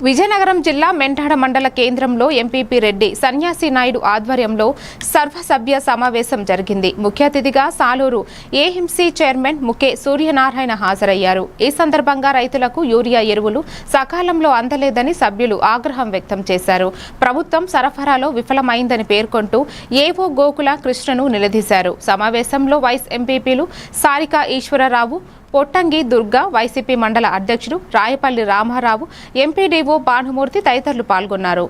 విజయనగరం జిల్లా మెంటాడ మండల కేంద్రంలో ఎంపీపీ రెడ్డి సన్యాసి నాయుడు ఆధ్వర్యంలో సర్వసభ్య సమావేశం జరిగింది. ముఖ్య అతిథిగా సాలూరు ఏఎంసీ చైర్మన్ ముకే సూర్యనారాయణ హాజరయ్యారు. ఈ సందర్భంగా రైతులకు యూరియా ఎరువులు సకాలంలో అందలేదని సభ్యులు ఆగ్రహం వ్యక్తం చేశారు. ప్రభుత్వం సరఫరాలో విఫలమైందని పేర్కొంటూ ఏవో గోకుల కృష్ణను నిలదీశారు. సమావేశంలో వైస్ ఎంపీపీలు సారికా ఈశ్వరరావు, పొట్టంగి దుర్గా, వైసీపీ మండల అధ్యక్షుడు రాయపల్లి రామారావు, ఎంపీడీఓ భానుమూర్తి తదితరులు పాల్గొన్నారు.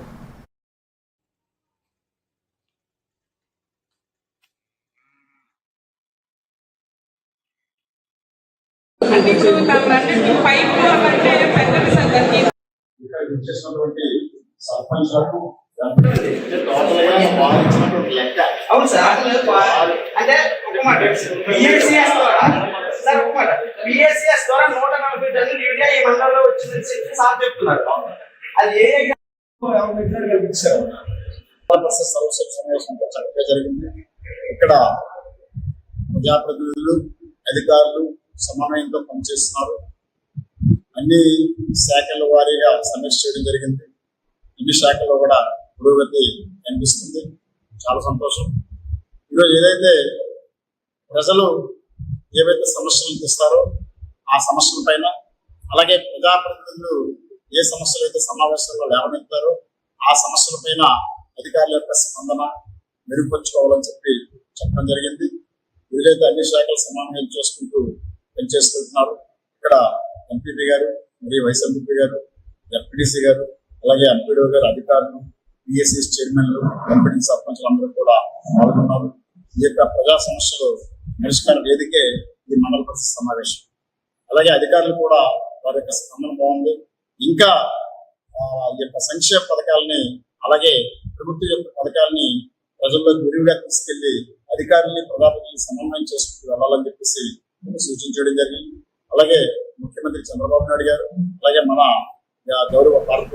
అవును సార్, అంటే బిఎస్సిఎస్ ద్వారా 140 టన్నుల యూరియా ఈ మండలంలో వచ్చిందని చెప్పి సార్ చెప్తున్నారు. అది ఏ జరిగింది. ఇక్కడ ప్రజాప్రతినిధులు, అధికారులు సమన్వయంతో పనిచేస్తున్నారు. అన్ని శాఖల వారీగా సమీక్ష చేయడం జరిగింది. అన్ని శాఖల్లో కూడా పురోగతి కనిపిస్తుంది. చాలా సంతోషం. ఈరోజు ఏదైతే ప్రజలు ఏవైతే సమస్యలు తెస్తారో ఆ సమస్యల పైన, అలాగే ప్రజాప్రతినిధులు ఏ సమస్యలు అయితే సమావేశాల్లో లేవనెత్తారో ఆ సమస్యల పైన అధికారుల యొక్క స్పందన మెరుగుపరుచుకోవాలని చెప్పడం జరిగింది. ఈరోజైతే అన్ని శాఖలు సమన్వయం చేసుకుంటూ పనిచేసుకుంటున్నారు. ఇక్కడ ఎంపీపీ గారు, మరియు వైస్ ఎంపీ గారు, ఎఫ్పిడిసి గారు, అలాగే ఎంపీడీఓ గారు, అధికారులు, పిఎస్సి చైర్మన్లు, ఎంపీడీ సర్పంచ్లు అందరూ కూడా పాల్గొన్నారు. ఈ యొక్క ప్రజా సమస్యలు పరిష్కార వేదికే ఈ మండల పరిషత్ సమావేశం. అలాగే అధికారులు కూడా వారి యొక్క స్పందన బాగుంది. ఇంకా ఈ యొక్క సంక్షేమ పథకాలని, అలాగే ప్రభుత్వ యొక్క పథకాలని ప్రజల్లోకి విరివిగా తీసుకెళ్లి అధికారులని, ప్రజాప్రతినిధులు సమన్వయం చేసుకుంటూ వెళ్ళాలని చెప్పేసి సూచించడం జరిగింది. అలాగే ముఖ్యమంత్రి చంద్రబాబు నాయుడు గారు, అలాగే మన గౌరవ భారత